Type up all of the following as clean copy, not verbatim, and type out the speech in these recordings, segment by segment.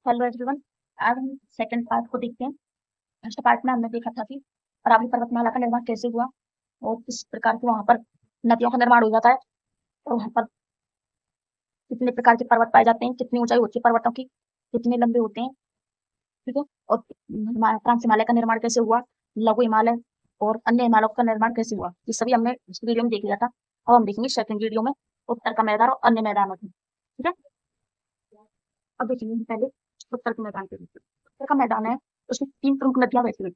Hello everyone. आज हम second part को देखते हैं। फर्स्ट पार्ट में हमने देखा था कि अरावली पर्वतमाला का निर्माण कैसे हुआ और किस प्रकार के वहां पर नदियों का निर्माण हो जाता है और वहां पर कितने प्रकार के पर्वत पाए जाते हैं, कितनी ऊंचाई होती है पर्वतों की, कितने लंबे होते हैं। ठीक है। और ट्रांस हिमालय का निर्माण कैसे हुआ, लघु हिमालय और अन्य हिमालयों का निर्माण कैसे हुआ, ये सभी हमने इस वीडियो में देख लिया था। अब हम देखेंगे सेकंड वीडियो में उत्तर का मैदान और अन्य मैदानों की। ठीक है। अब देखेंगे हम पहले उत्तर के मैदान के लिए। उत्तर का मैदान है, उसमें तीन प्रमुख नदियां बहती हैं।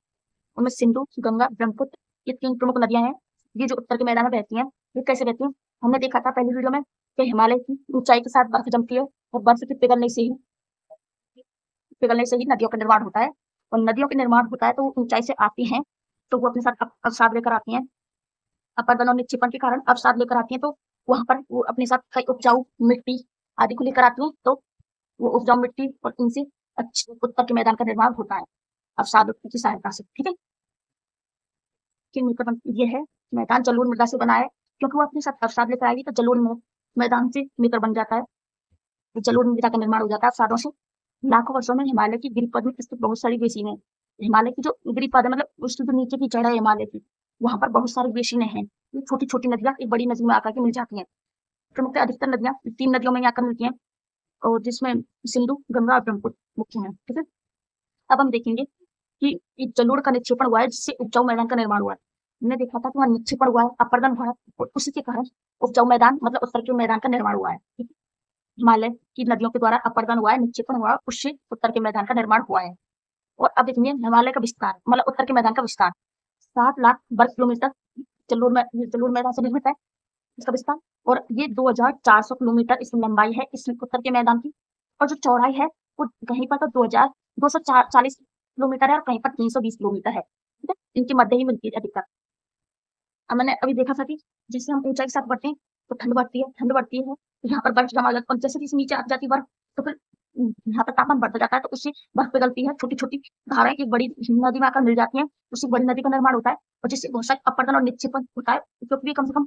उनमें सिंधु, गंगा, ब्रह्मपुत्र, ये तीन प्रमुख नदियां हैं। ये जो उत्तर के मैदान में बहती हैं, ये कैसे बहती हैं? हमने देखा था पहली वीडियो में कि हिमालय की ऊंचाई के साथ बर्फ जमती है और बर्फ के पिघलने से ही नदियों का निर्माण होता है। और नदियों का निर्माण होता है तो वो ऊंचाई से आती हैं, तो वो अपने साथ अवसाद लेकर आती हैं। अपर्दन और निक्षेपण के कारण अवसाद लेकर आती हैं, तो वहां पर वो अपने साथ कई उपजाऊ मिट्टी आदि को लेकर आती हैं। तो वो उपजाऊ मिट्टी और इनसे अच्छे उत्तर के मैदान का निर्माण होता है अवसाद की सहायता से। ठीक है। कि ये है मैदान जलोढ़ मृदा से बना है, क्योंकि वो अपने साथ अवसाद लेकर आएगी तो जलोढ़ मैदान से मित्र बन जाता है। तो जलोढ़ मृदा का निर्माण हो जाता है अवसादों से। लाखों वर्षों में हिमालय की गिरिपद में स्थित बहुत सारी बेसिनें हैं। हिमालय की जो गिरिपद है, मतलब उसकी जो नीचे की जड़ है हिमालय की, वहां पर बहुत सारी बेसिनें हैं। ये छोटी छोटी नदियां एक बड़ी नदी में आकर के मिल जाती हैं। प्रमुख अधिकतर नदियां तीन नदियों में आकर मिलती हैं, और जिसमें सिंधु, गंगा और ब्रह्मपुत्र मुख्य हैं। ठीक है। अब हम देखेंगे कि एक जलोढ़ का निक्षेपण हुआ है, जिससे उपजाऊ मैदान का निर्माण हुआ है। हमने देखा था कि वहाँ निक्षेपण हुआ है, अपर्दन हुआ है, और उसी के कारण उपजाऊ मैदान मतलब उत्तर के मैदान का निर्माण हुआ है। ठीक है? हिमालय की नदियों के द्वारा अपर्दन हुआ है, निक्षेपण हुआ है, उससे उत्तर के मैदान का निर्माण हुआ है। और अब देखेंगे हिमालय का विस्तार, मतलब उत्तर के मैदान का विस्तार। 7 लाख वर्ग किलोमीटर जलोढ़ मैदान से निर्मित है इसका विस्तार। और ये 2400 किलोमीटर इसकी लंबाई है इस उत्तर के मैदान की। और जो चौड़ाई है वो कहीं पर तो 2240 किलोमीटर है और कहीं पर 320 किलोमीटर है। ठीक है। इनके मध्य ही मिलती है अधिकतर। अब मैंने अभी देखा था कि जैसे हम ऊंचाई के साथ बढ़ते हैं तो ठंड बढ़ती है, तो यहाँ पर बर्फ जमा हो जाती है, और जैसे जैसे नीचे आ जाती है बर्फ, तो फिर यहाँ पर तापमान बढ़ता जाता है, तो उससे बर्फ पिघलती है, छोटी छोटी धाराएं एक बड़ी नदी में आकर मिल जाती हैं, उससे बड़ी नदी का निर्माण होता है। और जिससे बहुत सारे अपर्दन और निक्षेपण होता है, क्योंकि कम से कम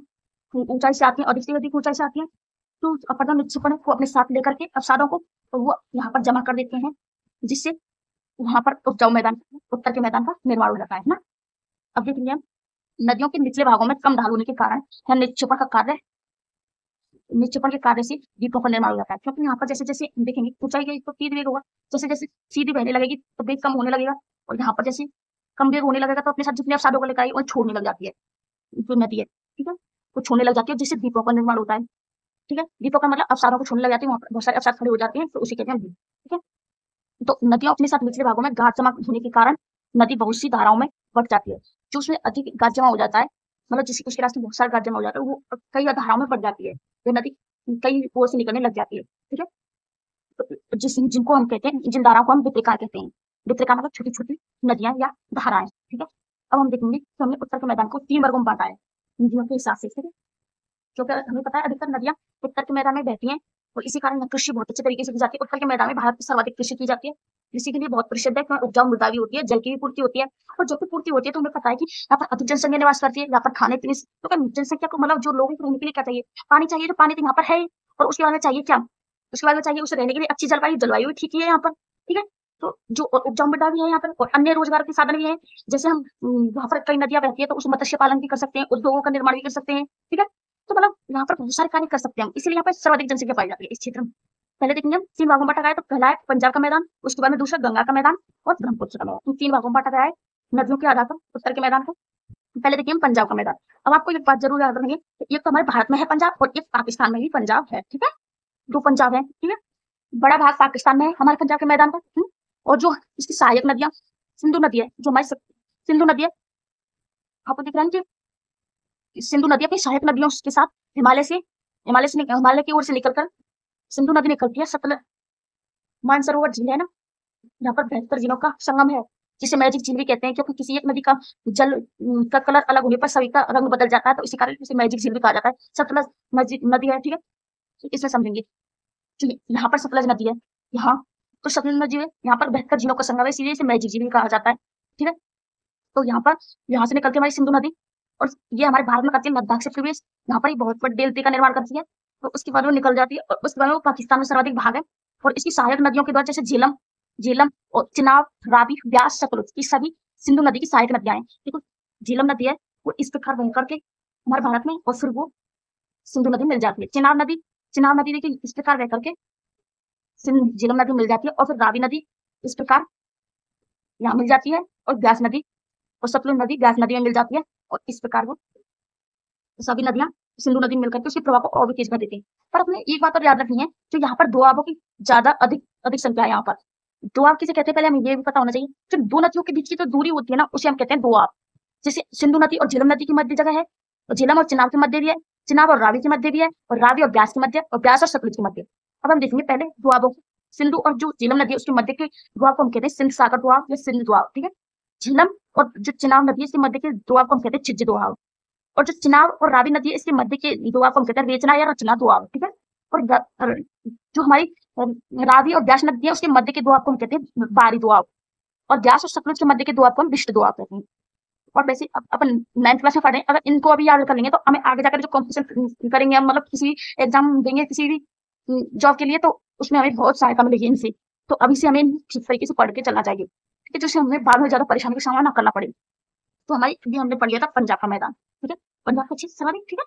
ऊंचाई से आती है, अधिक से अधिक ऊंचाई से आती है, तो अपर्दन निक्षेपण को अपने साथ लेकर के अवसादों को तो वो यहाँ पर जमा कर देते हैं, जिससे वहां पर उपजाऊ मैदान उत्तर के मैदान का निर्माण हो जाता है ना। अब देखेंगे हम नदियों के निचले भागों में कम ढाल होने के कारण यहाँ निक्षेपण के कार्य से द्वीपों का निर्माण हो जाता है, क्योंकि यहाँ पर जैसे जैसे देखेंगे ऊंचाई गई तो तेज वेग होगा, जैसे जैसे सीधी बहने लगेगी तो वेग कम होने लगेगा, और यहाँ पर जैसे कम वेग होने लगेगा तो अपने साथ जितने अवसादों को लेकर आएगी वो छोड़ने लग जाती है, जो नदी है। ठीक है। वो छोड़ने लग जाती है, जिससे द्वीपों का निर्माण होता है। ठीक है। द्वीपों का मतलब अवसादों को छोड़ने लग जाती है, वहां पर बहुत सारे अवसाद खड़े हो जाते हैं, तो उसी कहते हैं द्वीप। ठीक है। तो नदियां अपने साथ निचले भागों में गाद जमा होने के कारण नदी बहुत सी धाराओं में बट जाती है। जो उसमें अधिक गाद जमा हो जाता है, मतलब जिस उसके रास्ते बहुत सारा गाद जमा हो जाता है, वो कई धाराओं में बढ़ जाती है, जो नदी कई ओर से निकलने लग जाती है। ठीक है। तो जिनको हम कहते हैं, जिन धाराओं को हम वितरिका कहते हैं। वितरिका मतलब छोटी छोटी नदियां या धाराएं। ठीक है। अब हम देखेंगे कि हमने उत्तर के मैदान को 3 वर्गों में बांटा है नदियों के हिसाब से। ठीक है। क्योंकि हमें पता है अधिकतर नदियां उत्तर के मैदान में बहती हैं, और इसी कारण कृषि बहुत अच्छे तरीके से की जाती है। उत्तर के मैदान में भारत में सर्वाधिक कृषि की जाती है। कृषि के लिए बहुत प्रसिद्ध है, क्योंकि उपजाऊ मृदा भी होती है, जल की भी पूर्ति होती है। और जल की पूर्ति होती है तो हमें पता है कि यहाँ पर अधिक जनसंख्या निवास करती है, यहाँ पर खाने पीने तो क्या जनसंख्या को मतलब जो लोगों को रहने के लिए क्या चाहिए, पानी चाहिए। जो पानी तो यहाँ पर है ही, और उसके बाद में चाहिए क्या, उसके बाद में चाहिए उसे रहने के लिए अच्छी जलवायु, जलवायु भी ठीक ही है यहाँ पर। ठीक है। तो जो उपजाऊ मृदा भी है यहाँ पर, और अन्य रोजगार के साधन भी है। जैसे हम वहां पर कई नदियां बहती है, तो उस मत्स्य पालन भी कर सकते हैं, उद्योगों का निर्माण भी कर सकते हैं। ठीक है। तो मतलब यहाँ पर बहुत सारे कार्य कर सकते हैं हम, इसलिए यहाँ पर सर्वाधिक जनसंख्या पाई जाती है इस क्षेत्र में। पहले देखेंगे हम 3 भागों में बांटा गया है, तो पहला है पंजाब का मैदान, उसके बाद में दूसरा गंगा का मैदान और ब्रह्मपुत्र का मैदान। इन 3 भागों में बांटा गया है नदियों के आधार पर उत्तर के मैदान को। पहले देखिए हम पंजाब का मैदान। अब आपको एक बात जरूर याद रखेंगे, एक तो हमारे भारत में है पंजाब, और एक पाकिस्तान में भी पंजाब है। ठीक है। 2 पंजाब है। ठीक है। बड़ा भाग पाकिस्तान में है हमारे पंजाब के मैदान का। और जो इसकी सहायक नदियां, सिंधु नदी है, जो हमारी सिंधु नदी है, आपको दिख रहा है कि सिंधु नदी अपनी सहायक नदियों के साथ हिमालय की ओर से निकलकर सिंधु नदी निकलती है। सतलज मानसरोवर झील है ना, यहाँ पर 72 झीलों का संगम है, जिसे मैजिक झील भी कहते हैं, क्योंकि किसी एक नदी का जल का कलर अलग होने पर सभी का रंग बदल जाता है, तो इसी कारण इसे मैजिक झील भी कहा जाता है। सतलज नदी है। ठीक है। तो इसमें समझेंगे, यहाँ पर सतलज नदी है, यहाँ तो सतलज नदी है, यहाँ पर 72 झीलों का संगम है, इसीलिए इसे मैजिक झील भी कहा जाता है। ठीक है। तो यहाँ से निकलती है हमारी सिंधु नदी, और ये हमारे भारत में करती है लद्दाख से प्रवेश। यहाँ पर ही बहुत बड़ी डेल्टे का निर्माण करती है, तो उसके बाद वो निकल जाती है, और उसके बाद वो पाकिस्तान में सर्वाधिक भाग है। और इसकी सहायक नदियों के द्वारा जैसे झेलम झेलम और चिनाब, रावी, ब्यास, सतलुज ये सभी सिंधु नदी की सहायक नदियां हैं। देखो झेलम नदी है वो इस प्रकार बह करके हमारे भारत में और फिर वो सिंधु नदी मिल जाती है। चिनाब नदी देखिए इस प्रकार बह करके झेलम नदी मिल जाती है और फिर रावी नदी इस प्रकार यहाँ मिल जाती है और ब्यास नदी और सतलुज नदी ब्यास नदी में मिल जाती है और इस प्रकार वो सभी नदियां सिंधु नदी में मिलकर के उसके प्रभाव को और भी तेज कर देती है। पर अपने एक बात और याद रखनी है जो यहाँ पर दोआबों की ज्यादा अधिक अधिक संख्या है। यहाँ पर दोआब किसे कहते हैं पहले हमें ये भी पता होना चाहिए। जो दो नदियों के बीच की जो दूरी होती है ना उसे हम कहते हैं दोआब। जैसे सिंधु नदी और झेलम नदी की मध्य जगह है और झेलम और चिनाब के मध्य भी है, चिनाब और रावी के मध्य भी है और रावी और ब्यास के मध्य और ब्यास और सतलुज के मध्य। अब हम देखेंगे पहले दोआबों को। सिंधु और जो झेलम नदी है उसके मध्य के दोआब को हम कहते हैं सिंध सागर दोआब या सिंध दोआब। ठीक है, झेलम और जो चिनाब नदी है इसके मध्य के दोआब को हम कहते हैं छिज्ज दोआब और जो चिनाब और रावी नदी है इसके मध्य के दोआब को हम कहते हैं रेचना या रचना दोआब। ठीक है, और जो हमारी रावी और ब्यास नदी है उसके मध्य के दोआब को हम कहते हैं बारी दोआब और ब्यास और सतलुज के मध्य के दोआब को हम विष्णु दोआब कहते हैं। और वैसे अपन 9th क्लास में पढ़ रहे हैं, अगर इनको अभी याद कर लेंगे तो हमें आगे जाकर जो कॉम्पिटिशन करेंगे हम मतलब किसी एग्जाम देंगे किसी भी जॉब के लिए तो उसमें हमें बहुत सहायता मिलेगी इनसे। तो अभी से हमें ठीक तरीके से पढ़ के चलना चाहिए, ठीक है, जिससे हमें बाद में ज्यादा परेशानी का सामना न करना पड़े। तो हमारी अभी हमने पढ़ लिया था पंजाब का मैदान, ठीक है, पंजाब का क्षेत्र सर्वाधिक। ठीक है,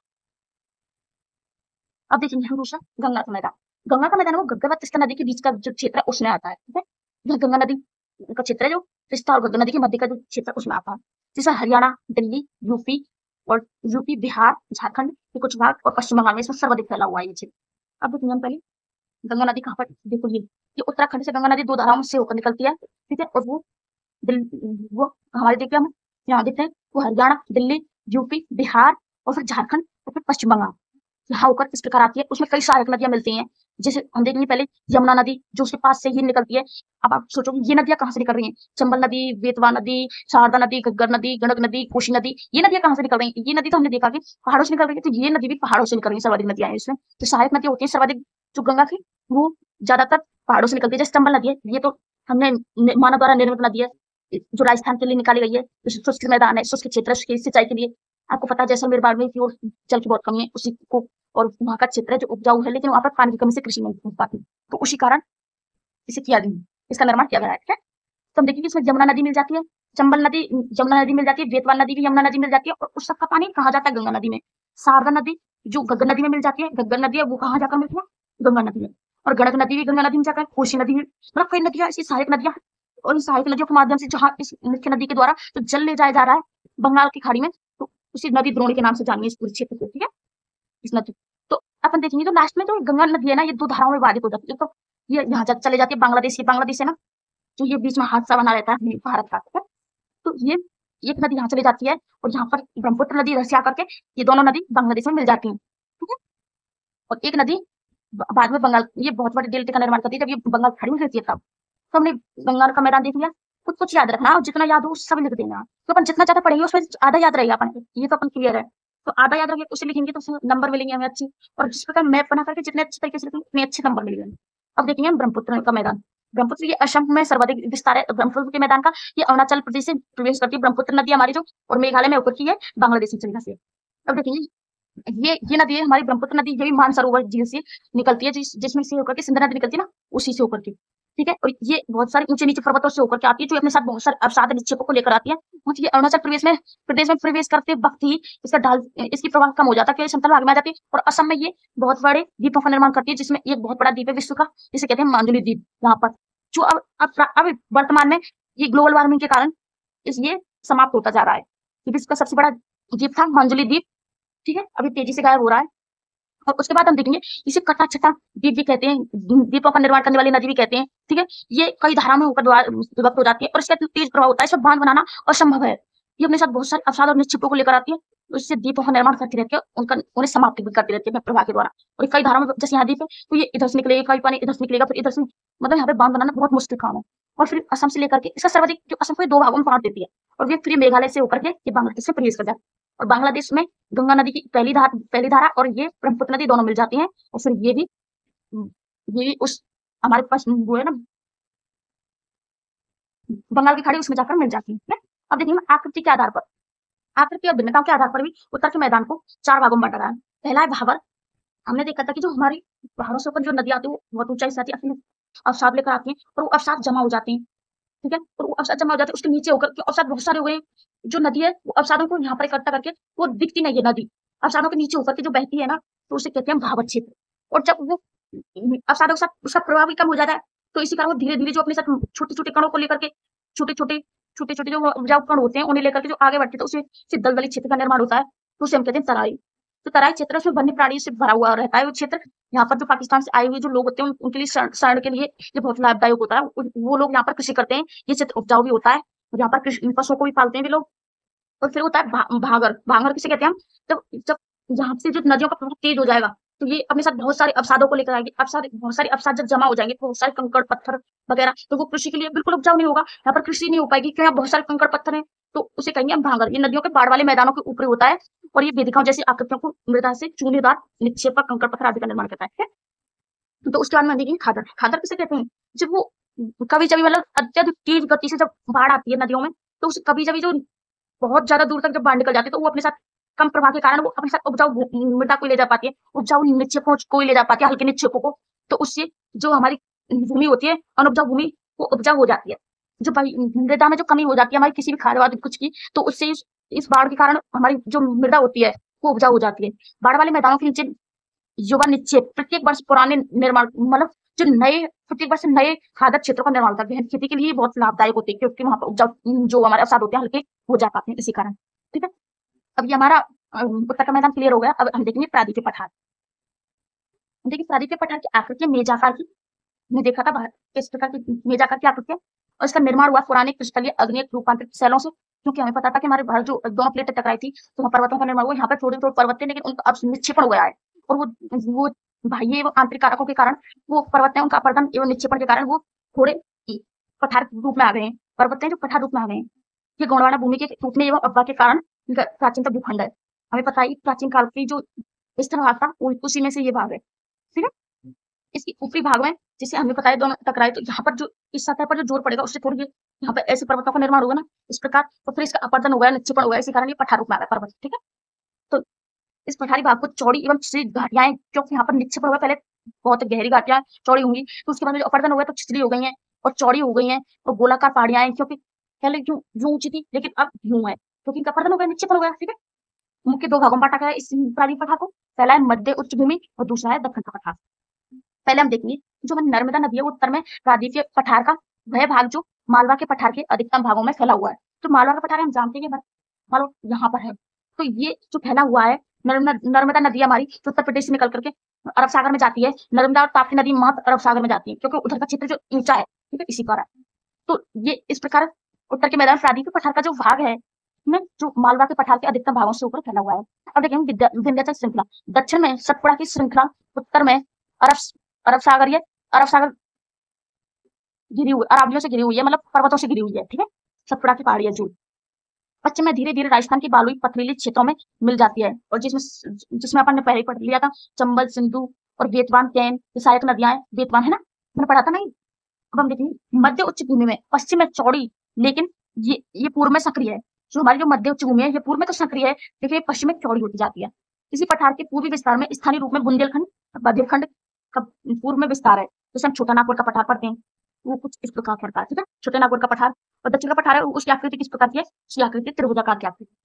अब देखेंगे हम दूसरा गंगा का मैदान। गंगा का मैदान वो गंगा व तीस्ता नदी के बीच का जो क्षेत्र है उसमें आता है। ठीक है, यह गंगा नदी का क्षेत्र है जो तीस्ता और गंगा नदी के मध्य का जो क्षेत्र है उसमें आता है। जैसे हरियाणा, दिल्ली, यूपी और यूपी, बिहार, झारखंड के कुछ भाग और पश्चिम बंगाल में इसमें सर्वाधिक फैला हुआ है ये क्षेत्र। अब देखेंगे हम पहले गंगा नदी कहाँ पर, देखो ये उत्तराखंड से गंगा नदी दो धाराओं से होकर निकलती है। ठीक है, और वो हमारे देखिए हम यहाँ देखते हैं वो हरियाणा, दिल्ली, यूपी, बिहार और फिर झारखंड और फिर पश्चिम बंगाल यहाँ होकर इस प्रकार आती है। उसमें कई सहायक नदियां मिलती हैं, जैसे हम देखेंगे पहले यमुना नदी जो उसके पास से ही निकलती है। अब आप सोचो ये नदियां कहाँ से निकल रही हैं, चंबल नदी, बेतवा नदी, शारदा नदी, घग्गर नदी, गंडक नदी, कोसी नदी, ये नदियां कहाँ से निकल रही हैं। ये नदी तो हमने देखा कि पहाड़ों से निकल रही है, तो ये नदी भी पहाड़ों से निकल रही है। सर्वाधिक नदियां हैं इसमें जो सहायक नदियां होती है सर्वाधिक जो गंगा की वो ज्यादातर पहाड़ों से निकलती है। जैसे चंबल नदी है ये तो हमने मानव द्वारा निर्मित नदी है जो राजस्थान के लिए निकाली गई है, शुष्क मैदान है, शुष्क क्षेत्र है, सिंचाई के लिए। आपको पता है जैसलमेर बाड़मेर की ओर जल की बहुत कमी है उसी को और वहाँ का क्षेत्र है जो उपजाऊ है लेकिन वहाँ पर पानी की कमी से कृषि नहीं हो पाती, तो उसी कारण इसे किया गया, इसका निर्माण किया गया है। ठीक है, तो हम देखेंगे इसमें यमुना नदी मिल जाती है, चंबल नदी यमुना नदी मिल जाती है, बेतवा नदी भी यमुना नदी मिल जाती है और उस सबका पानी कहाँ जाता है गंगा नदी में। शारदा नदी जो घग्गर नदी में मिल जाती है, घग्गर नदी है वो कहाँ जाकर मिलती है गंगा नदी में। और गंडक नदी भी गंगा नदी में जाकर, कोसी नदी में, मतलब कई नदियां ऐसी सहायक नदियां और इन सहायक नदियों के माध्यम से जहाँ इस मुख्य नदी के द्वारा तो जल ले जाया जा रहा है बंगाल की खाड़ी में, तो उसी नदी द्रोणी के नाम से जानिए इस पूरे क्षेत्र को। ठीक है, इस नदी तो अपन देखेंगे तो लास्ट में जो गंगा नदी है ना ये दो धाराओं में विभाजित हो जाती है। तो ये यहाँ चले जाती है बांग्लादेश, ये बांग्लादेश है ना जो ये बीच में हादसा बना रहता है भारत का। ठीक है, तो ये एक नदी यहाँ चली जाती है और यहाँ पर ब्रह्मपुत्र नदी इधर से आकर के ये दोनों नदी बांग्लादेश में मिल जाती है। ठीक है, और एक नदी बाद में बंगाल ये बहुत बड़े डेल्टा का निर्माण करती है जब ये बंगाल खाड़ी में गिरती है तब। तो हमने गंगा का मैदान देख लिया, कुछ कुछ याद रखना और जितना याद हो सब लिख देना। तो अपन जितना ज्यादा पढ़ेंगे उसमें आधा याद रहेगा अपन को, ये तो अपन क्लियर है। तो आधा याद रखेंगे उसे लिखेंगे तो उसमें नंबर मिलेंगे हमें अच्छी, और जिस प्रकार मैप बना करके जितने अच्छे तरीके से लिखेंगे उतने अच्छे नंबर मिलेंगे। अब देखेंगे हम ब्रह्मपुत्र का मैदान। ब्रह्मपुत्र ये असम में सर्वाधिक विस्तार है ब्रह्मपुत्र के मैदान का। ये अरुणाचल प्रदेश से प्रवेश करती है ब्रह्मपुत्र नदी हमारी जो, और मेघालय में होकर की है बांग्लादेश में चलने से। अब देखेंगे ये नदी है हमारी ब्रह्मपुत्र नदी, ये भी मानसरोवर झील से निकलती है जिसमें से होकर के सिंध नदी निकलती है ना उसी से होकर के। ठीक है, और ये बहुत सारे ऊंचे नीचे पर्वतों से होकर के आती है जो अपने साथ बहुत सारे अवसाद निक्षेपों को लेकर आती है। ये अरुणाचल प्रदेश में प्रवेश करते वक्त ही इसका ढाल इसकी प्रवाह कम हो जाता है, समतल भाग में आ जाती है और असम में ये बहुत बड़े द्वीपों का निर्माण करती है जिसमें एक बहुत बड़ा द्वीप है विश्व का जिसे कहते हैं मांजुली द्वीप। यहाँ पर जो अब वर्तमान में ये ग्लोबल वार्मिंग के कारण ये समाप्त होता जा रहा है। विश्व का सबसे बड़ा द्वीप था मांजुली द्वीप। ठीक है, अभी तेजी से गायब हो रहा है। और उसके बाद हम देखेंगे इसे कटा छटा द्वीप भी कहते हैं, द्वीपों का निर्माण करने वाली नदी भी कहते हैं। ठीक है, ये कई धाराओं में होकर विभक्त हो जाती है और इसका तेज प्रभाव होता है, इसमें बांध बनाना असंभव है। ये अपने साथ बहुत सारे अवसाद और निक्षेपों को लेकर आती है, इससे द्वीपों का निर्माण करती रहती है, उन्हें समाप्त भी करती रहती है प्रवाह के द्वारा। और कई धाराओं में जैसे यहाँ द्वीप है तो ये इधर से निकलेगा, कई पानी इधर से निकलेगा, फिर इधर से, मतलब यहाँ पे बांध बनाना बहुत मुश्किल काम है। और फिर असम से लेकर के इसका सर्वाधिक जो असम को दो भागों में बांट देती है और ये फिर मेघालय से होकर के ये बांग्लादेश में प्रवेश कर जाता है। और बांग्लादेश में गंगा नदी की पहली धारा और ये ब्रह्मपुत्र नदी दोनों मिल जाती हैं और फिर ये भी उस हमारे पास वो है ना बंगाल की खाड़ी उसमें जाकर मिल जाती है। अब देखिए आकृति के आधार पर, आकृति और भिन्नताओं के आधार पर भी उत्तर के मैदान को 4 भागों में बांटा गया है। पहला है भावर। हमने देखा था कि जो हमारी पहाड़ों से ऊपर जो नदी आती है वो बहुत ऊंचाई से आती है, अवसाद लेकर आती हैं और वो अवसाद जमा हो जाते हैं, ठीक है? और वो अवसाद जमा हो जाते हैं, उसके नीचे होकर के अवसाद बहुत सारे हो गए, जो नदी है वो अवसादों को यहाँ पर इकट्ठा करके वो दिखती नहीं है नदी, अवसादों के नीचे होकर के जो बहती है ना, तो उसे कहते हैं भावत क्षेत्र। और जब वो अवसादों के साथ उसका प्रभाव भी कम हो जाता है, तो इसी कारण वो धीरे-धीरे जो अपने साथ छोटे-छोटे कणों को लेकर के छोटे-छोटे छोटे-छोटे जो उपजाऊ कण होते हैं, उन्हें लेकर के जो आगे बढ़ते हैं, तो उससे दलदली क्षेत्र का निर्माण होता है, तो उसे हम कहते हैं तराई। तो तराई क्षेत्र उसमें वन्य प्राणी से भरा हुआ रहता है वो क्षेत्र। यहाँ पर जो पाकिस्तान से आए हुए जो लोग होते हैं, उनके लिए शरण के लिए ये बहुत लाभदायक होता है। वो लोग यहाँ पर कृषि करते हैं, ये क्षेत्र उपजाऊ भी होता है, और यहाँ पर कृषि पशुओं को भी पालते हैं भी लोग। और फिर होता है भांगर। भांगर किसे कहते हैं हम? जब जब यहाँ से जो नदियों का प्रवाह तेज हो जाएगा, तो ये अपने साथ बहुत सारे अवसादों को लेकर आएगी। बहुत सारे अवसाद जब जमा हो जाएंगे, बहुत सारे कंकड़ पत्थर वगैरह, तो वो कृषि के लिए बिल्कुल उपजाऊ नहीं होगा। यहाँ पर कृषि नहीं हो पाएगी, क्यों? यहाँ बहुत सारे कंकड़ पत्थर हैं, तो उसे कहेंगे हम भांगर। ये नदियों के बाढ़ वाले मैदानों के ऊपर होता है, और ये वेदिकाओं जैसी आकृतियों को मृदा से चूनेदार निक्षेप पर कंकड़ पत्थर आदि का निर्माण करता है। तो उसके बाद में देखेंगे खादर। खादर किसे कहते हैं? जब वो कभी जभी मतलब अत्यधिक तेज गति से जब बाढ़ आती है नदियों में, तो उस कभी जभी जो बहुत ज्यादा दूर तक जब बाढ़ निकल जाती है, तो वो अपने साथ कम प्रवाह के कारण वो अपने साथ उपजाऊ मृदा को ले जा पाती है, उपजाऊ निक्षेपों को ले जा पाती है, हल्के निक्षेपों को। तो उससे जो हमारी भूमि होती है, अनुपजाऊ भूमि, वो उपजाऊ हो जाती है। जो मृदा में जो कमी हो जाती है हमारी किसी भी खाद वाद कुछ की, तो उससे इस बाढ़ के कारण हमारी जो मृदा होती है वो उपजाऊ हो जाती है। बाढ़ वाले मैदानों के नीचे युवा निक्षेप प्रत्येक वर्ष पुराने निर्माण मतलब जो नए प्रत्येक वर्ष नए खादर क्षेत्रों का निर्माण होता है। गहन खेती के लिए बहुत लाभदायक होते हैं, क्योंकि वहां पर उपजाऊ जो हमारे अवसाद होते हैं हल्के हो जा पाते हैं इसी कारण। ठीक है, अब ये हमारा उत्तर का मैदान क्लियर हो गया। अब हम देखेंगे प्रायद्वीपीय पठार। देखिए प्रायद्वीपीय पठार की आकृति मेजाकार की, हमने देखा था बाहर किस प्रकार की मेजाकार की आकृति है, और इसका निर्माण हुआ पुराने क्रिस्टलीय अग्निय रूपांतरित शैलों से। क्योंकि हमें पता था कि हमारे भारत जो दोनों प्लेटें टकराई थी, तो वहाँ पर्वतों का निर्माण हुआ। यहाँ पर छोटे छोटे पर्वत थे, लेकिन उनका अब निक्षेपण हो गया है, और वो बाह्य एवं आंतरिक कारकों के कारण वो पर्वत है, उनका अपर्दन एवं निक्षेपण के कारण वो थोड़े पठार रूप में आ गए हैं। पर्वत जो पठार रूप में आ गए हैं, ये गोंडवाना भूमि के टूटने एवं अफवाह के कारण प्राचीनतम भूखंड है। हमें पता है प्राचीन काल की जो स्थल भाग था उसी में से ये भाग है। ठीक है, इसके ऊपरी भाग में जिसे हमें पता है दोनों टकराए, तो यहाँ पर जो इस सतह पर जो जोर पड़ेगा उससे थोड़ी यहाँ पर ऐसे पर्वतों का निर्माण होगा ना इस प्रकार, तो फिर इसका अपर्दन हो गया, निक्षेपण हो गया, इसी कारण ये पठार रूप में आ गया पर्वत। ठीक है, तो इस पठारी भाग को चौड़ी एवं छिछली घाटियां, क्योंकि यहाँ पर निक्षेपण हुआ, पहले बहुत गहरी घाटियां चौड़ी होंगी, तो उसके बाद में जो अपर्दन हो गया तो छिछली हो गई है और चौड़ी हो गई है, और गोलाकार पहाड़ियां हैं, क्योंकि पहले यूं ऊंची थी लेकिन अब यूं है, क्योंकि इनका अपर्दन हो गया, निक्षेपण हो गया। ठीक है, मुख्य दो भागों में बांटा गया है इस प्रायद्वीपीय पठार को। पहला है मध्य उच्च भूमि और दूसरा है दक्षिण का पठार। पहले हम देखेंगे जो हमारी नर्मदा नदी है वो उत्तर में प्रायद्वीपीय पठार का वह भाग जो मालवा के पठार के अधिकतम भागों में फैला हुआ है। तो मालवा का पठार हम जानते हैं मान लो यहाँ पर है, तो ये जो फैला हुआ है नर्मदा नदी हमारी जो उत्तर प्रदेश से निकल करके अरब सागर में जाती है। नर्मदा और ताप्ती नदी मध्य अरब सागर में जाती है, क्योंकि उधर का क्षेत्र जो ऊंचा है, ठीक है, इसी कारण। तो ये इस प्रकार उत्तर के मैदान प्रायद्वीपीय पठार का जो भाग है में जो मालवा के पठार के अधिकतम भागों से ऊपर फैला हुआ है। अब देखेंगे विंध्याचल श्रृंखला। दक्षिण में सतपुड़ा की श्रृंखला, उत्तर में अरब सागर घिरी हुई, अरावलियों से घिरी हुई है, मतलब पर्वतों से घिरी हुई है। ठीक है, सतपुड़ा की पहाड़ी है जो पश्चिम में धीरे धीरे राजस्थान की बालुई पथरीली क्षेत्रों में मिल जाती है, और जिसमें अपन ने पहले ही पढ़ लिया था, चंबल, सिंधु और बेतवान, कैन, ये सहायक नदियां हैं। बेतवान है ना, मैंने पढ़ा था नहीं। अब हम देखेंगे मध्य उच्च भूमि में पश्चिम में चौड़ी, लेकिन ये पूर्व में सक्रिय है। जो हमारी जो मध्य उच्च भूमि है ये पूर्व में तो सक्रिय है, लेकिन ये पश्चिम में चौड़ी होती जाती है। इसी पठार के पूर्वी विस्तार में स्थानीय रूप में बुंदेलखंड बधिरखंड का पूर्व में विस्तार है, जैसे हम छोटा नागपुर का पठार पढ़ते हैं, वो कुछ इस प्रकार पड़ता है। ठीक है, छोटे नागपुर का पठार और दक्षिण का पठार है, उसकी आकृति किस प्रकार की है? उसकी आकृति त्रिभुजाकार की आकृति।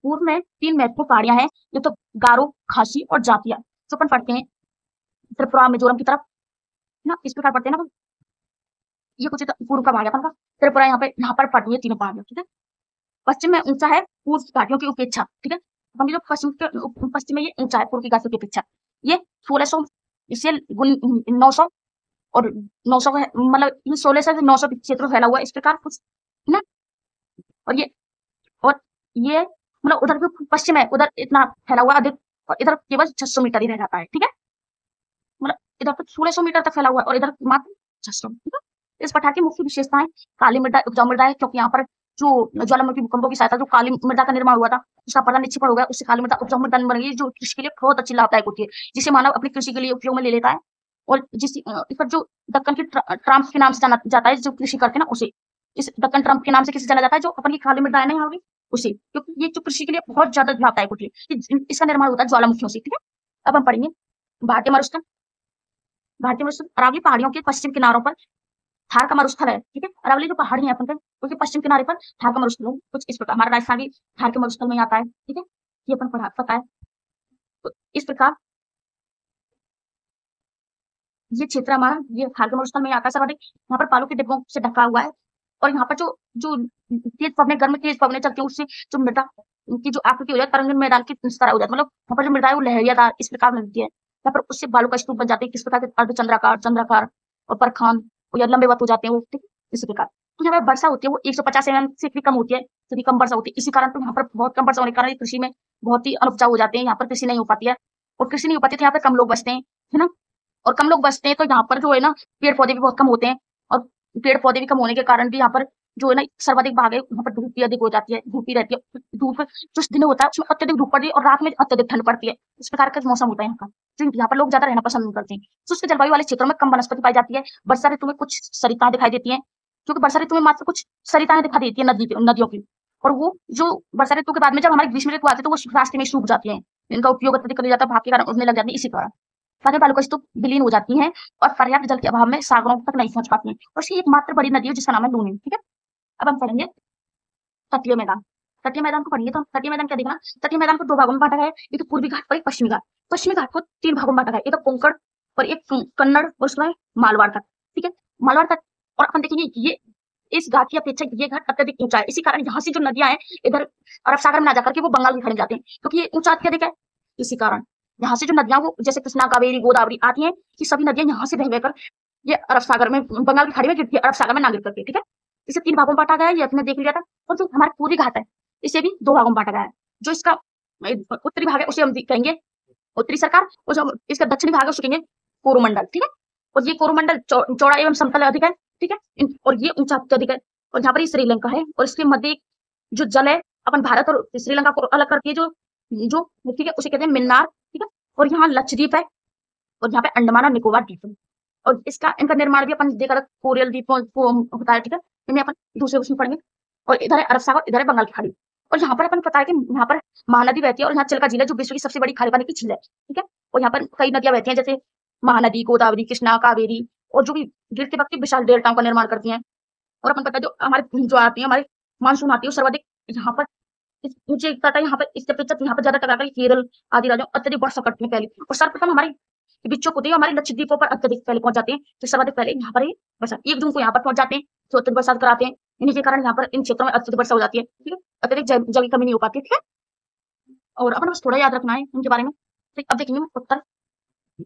पूर्व में 3 महत्वपूर्ण पहाड़ियां हैं, ये तो गारो, खासी और जातिया, जो अपन पढ़ते हैं त्रिपुरा मिजोरम की तरफ ना, इस प्रकार पढ़ते हैं ना। ये कुछ पूर्व का भाग है अपन का। त्रिपुरा यहाँ पर पढ़ती है तीनों पहाड़ियां। ठीक है, पश्चिम में ऊंचा है पूर्व घाटियों की उपेक्षा। ठीक है, अपन जो पश्चिम में ये ऊंचा है पूर्व की घाटियों की उपेक्षा। ये 1600 इससे 900 और 900 मतलब 16 से 900 क्षेत्र फैला हुआ इस प्रकार कुछ है ना। और ये मतलब उधर भी पश्चिम है, उधर इतना फैला हुआ अधिक, और इधर केवल 600 मीटर ही रह जाता है। ठीक है, मतलब इधर तक 1600 मीटर तक फैला हुआ है और इधर मात्र 600। ठीक है, इस पठार की मुख्य विशेषताएं काली मृदा, उपजाऊ मृदा है, क्योंकि यहाँ पर जो ज्वालामुखी भूकंपों की सहायता जो काली मृदा का निर्माण हुआ था उसका पता निक्षेपण हो गया, उससे काली मृदा उपजाऊ मृदा बन गई, जो कृषि के लिए बहुत अच्छी लाभदायक होती है, जिसे मानव अपनी कृषि के लिए उपयोग में ले लेता है। और इस पर जो दक्कन की ट्रम्प के नाम से जाना जाता है, जो कृषि करते हैं ना उसे, इस दक्कन ट्रम्प के नाम से किसे जाना जाता है, जो अपन की काली मृदा है ना यहाँ की उसे, क्योंकि ये जो कृषि के लिए बहुत ज्यादा लाभदायक होती है, इसका निर्माण होता है ज्वालामुखियों से। ठीक है, अब हम पढ़ेंगे भारतीय मरुस्थल। भारतीय मरुस्थल अरावली पहाड़ियों के पश्चिम किनारों पर थार का मरुस्थल है, ठीक है। अरावली जो पहाड़ी है अपन के, उसके पश्चिम किनारे पर थार का मरुस्थल है। कुछ इस प्रकार हमारा राजस्थान भी थार के मरुस्थल में आता है, ठीक है। ये अपन पता है। तो इस प्रकार ये क्षेत्र हमारा ये थार के मरुस्थल में आता है सर्वाधिक। यहाँ पर बालू के डिब्बों से ढका हुआ है और यहाँ पर जो जो तेज पवनें, गर्म तेज पवनें चलती है, उससे जो मृदा की जो आकृति हो जाती है, तरंगन मैदान की तरह हो जाती है। मतलब यहाँ पर जो मृदा है वो लहरियादार इस प्रकार मिलती है। यहाँ पर उससे बालू का स्तूप बन जाते हैं, किस प्रकार के अर्धचंद्राकार, चंद्राकार और परखान या लंबे वत हो जाते हैं वो, ठीक है, इस प्रकार। तो यहाँ पर वर्षा होती है वो 150 mm से भी कम होती है, यदि कम वर्षा होती है। इसी कारण तो यहाँ पर बहुत कम वर्षा होने के कारण कृषि में बहुत ही अनुपजाऊ हो जाते हैं। यहाँ पर कृषि नहीं हो पाती है और कृषि नहीं हो पाती तो यहाँ पर कम लोग बसते हैं, है ना। और कम लोग बसते हैं तो यहाँ पर जो है ना पेड़ पौधे भी बहुत कम होते हैं और पेड़ पौधे भी कम होने के कारण भी यहाँ पर जो है ना सर्वाधिक भाग है, यहाँ पर धूप भी अधिक हो जाती है, धूप ही रहती है। धूप जो दिन होता है उसमें अत्यधिक धूप पड़ती है और रात में अत्यधिक ठंड पड़ती है। इस प्रकार का मौसम होता है यहाँ का, तो यहाँ पर लोग ज्यादा रहना पसंद नहीं करते हैं। शुष्क जलवायु वाले क्षेत्रों में कम वनस्पति पाई जाती है। वर्षा ऋतु में कुछ सरिताएं दिखाई देती है, क्योंकि वर्षा ऋतु में मात्र कुछ सरिताएं दिखाई देती है नदियों की। और वो जो वर्षा ऋतु के बाद में जब हमारी ग्रीष्म ऋतु आती है तो वो रास्ते में सूख जाती है, इनका उपयोग अत्यधिक कर जाता है, भाप के कारण उड़ने लग जाती है। इसी कारण सारे बालू का स्तूप विलीन हो जाती हैं और पर्याप्त जल के अभाव में सागरों तक नहीं पहुंच पाती हैं। और इसकी एकमात्र बड़ी नदी है जिसका नाम है लूनी, ठीक है। अब हम पढ़ेंगे तटीय मैदान। तटीय मैदान को पढ़िए तो तटीय मैदान क्या देखना, तटीय मैदान को दो भागों में बांटा गया है, एक तो पूर्वी घाट और एक पश्चिमी घाट। पश्चिमी घाट को तीन भागों में बांटा गया है, एक तो कोंकण और एक कन्नड़ और उसमें मालवाड़ तक, ठीक है, मालवाड़ तक। और अपन देखेंगे ये इस घाट की अपेक्षा ये घाट अत्यधिक ऊंचा है। इसी कारण यहाँ से जो नदियां हैं इधर अरब सागर में ना जाकर के वो बंगाल की खाड़ी में जाते हैं, क्योंकि ये ऊंचा अत्यधिक है। इसी कारण यहाँ से जो नदियां वो जैसे कृष्णा, कावेरी, गोदावरी आती हैं, ये सभी नदियां यहाँ से बह बहकर ये अरब सागर में, बंगाल की खाड़ी में गिरती है, अरब सागर में ना गिर करके, ठीक है। इसे तीन भागों में बांटा गया है, ये अपने देख लिया था। और जो हमारा पूर्वी घाट है इसे भी दो भागों में बांटा गया है। जो इसका उत्तरी भाग है उसे हम कहेंगे उत्तरी सरकार, और जो इसका दक्षिणी भाग है उसे कहेंगे कोरोमंडल, ठीक है। और ये कोरोमंडल चौड़ा एवं समतल अधिक है, ठीक है, और ये ऊंचा अत्यधिक है। और यहाँ पर ये श्रीलंका है और इसके मध्य जो जल है अपन भारत और श्रीलंका को अलग करके जो जो ठीक है उसे कहते हैं मिन्नार, ठीक है। और यहाँ लक्षद्वीप है और यहाँ पे अंडमान और निकोबार द्वीप है। और इनका निर्माण भी अपन देखा था कोरियल द्वीपों को होता है, ठीक है। इन्हें अपन दूसरे उसमें पढ़ेंगे। और इधर है अरब सागर, इधर है बंगाल की खाड़ी। और यहाँ पर अपन पता है कि यहाँ पर महानदी बहती है और यहाँ चिल्का झील है जो विश्व की सबसे बड़ी खारे पानी की झील है, ठीक है। और यहाँ पर कई नदियां बहती हैं जैसे महानदी, गोदावरी, कृष्णा, कावेरी, और जो भी गिरते वक्त विशाल डेल्टाओं का निर्माण करती हैं। और अपन पता है जो हमारे जो आती है हमारे मानसून आती है सर्वाधिक यहाँ पर ऊंचे तट है, यहाँ पर इसके अपेक्षा यहाँ पर ज्यादा टकराकर केरल आदि राज्यों अत्यधिक वर्षा करती है पहले। और सर्वप्रथम हमारी विच्छोक होती है हमारे लक्षद्वीपों पर अत्यधिक पहले पहुंच जाते हैं, तो सर्वाधिक पहले यहाँ पर ही वर्षा 1 जून को यहाँ पर पहुंच जाते हैं, तो अत्यधिक बरसात कराते हैं। इन्हीं के कारण यहाँ पर इन क्षेत्रों में अत्यधिक वर्षा हो जाती है, ठीक है। अत्यधिक जल की कमी नहीं हो पाती है, ठीक है। और अपन बस थोड़ा याद रखना है उनके बारे में। तो अब देखेंगे उत्तर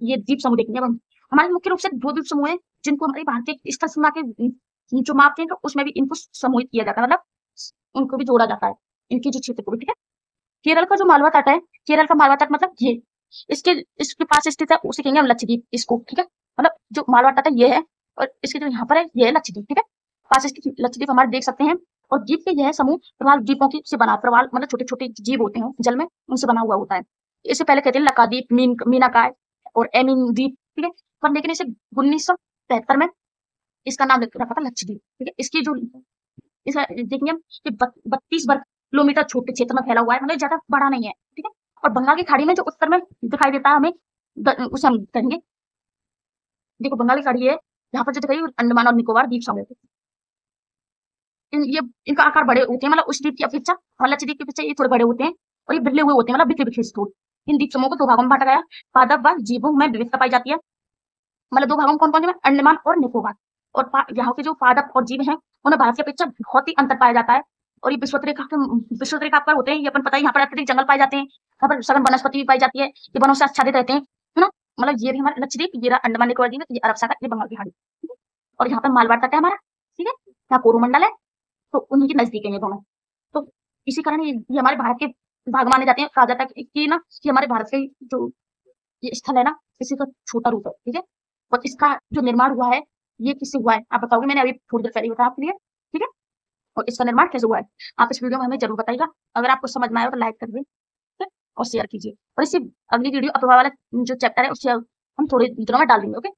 ये द्वीप समूह देखेंगे। अब हमारे मुख्य रूप से दो द्वीप समूह है जिनको हमारी भारतीय स्थल सीमा के जो मापते हैं उसमें भी इनको समूहित किया जाता है, मतलब उनको भी जोड़ा जाता है इनके जो क्षेत्र को भी, ठीक है। केरल का जो मालवा तट है, केरल का मालवा तट मतलब ये इसके पास स्थित है उसे कहेंगे हम लक्षद्वीप इसको, ठीक है। मतलब जो मालवा तट है ये है और इसके जो यहाँ पर है ये है लक्षद्वीप, ठीक है। पास स्थित लक्षद्वीप हमारे देख सकते हैं। और द्वीप के यह समूह प्रवाल द्वीपों की से बना, प्रवाल मतलब छोटे छोटे जीव होते हैं जल में, उनसे बना हुआ होता है। इससे पहले कहते हैं लकाद्वीप, मीनाकाय और एमिन द्वीप, ठीक है। पर लेकिन इसे 1973 में इसका नाम रखा था लक्षद्वीप, ठीक है। इसकी जो इसका देखेंगे हम 32 वर्ग किलोमीटर छोटे क्षेत्र में फैला हुआ है, मतलब ज्यादा बड़ा नहीं है, ठीक है। और बंगाल की खाड़ी में जो उत्तर में दिखाई देता है हमें उसे हम कहेंगे, देखो बंगाल की खाड़ी है यहाँ पर जो दिखाई अंडमान और निकोबार द्वीप समूह, ये इनका आकार बड़े होते हैं, मतलब उस द्वीप की अपेक्षा और लक्षद्वीप की अपेक्षा ये थोड़े बड़े होते हैं और ये बिखरे हुए होते हैं, मतलब बिखरे बिखरे स्थूल। इन द्वीप समूह को दो भागों में बांटा गया। पादप व जीवों में विविधता पाई जाती है, मतलब दो भागों में कौन कौन से, अंडमान और निकोबार। और यहाँ के जो पादप और जीव हैं उन्हें भारत की अपेक्षा बहुत ही अंतर पाया जाता है। और ये विषुवत रेखा पर होते हैं, ये अपन पता है यहाँ पर अत्यधिक जंगल पाए जाते हैं, यहाँ पर सघन वनस्पति भी पाई जाती है, ये वनों से आच्छादित रहते हैं, है ना। मतलब ये भी हमारे लक्षद्वीप, ये रहा अंडमान निकोबार द्वीप, ये अरब सागर, ये बंगाल की खाड़ी, और यहाँ पर मालवाड़ तट है हमारा, ठीक है। यहाँ कोरोमंडल है, तो उन्हीं के नजदीक है ये दोनों। तो इसी कारण ये हमारे भारत के भाग माने जाते हैं। कहा जाता है कि ना कि हमारे भारत के जो ये स्थल है ना इसी का छोटा रूप है, ठीक है। और इसका जो निर्माण हुआ है ये किससे हुआ है आप बताओगे, मैंने अभी थोड़ी देर पहले बताया आपके लिए, ठीक है। और इसका निर्माण कैसे हुआ है आप इस वीडियो में हमें जरूर बताइएगा। अगर आपको समझ में आया तो लाइक कर दीजिए, ठीक है, और शेयर कीजिए। और इसी अगली वीडियो अथवा वाला जो चैप्टर है उससे हम थोड़ी दिनों में डाल देंगे, ओके।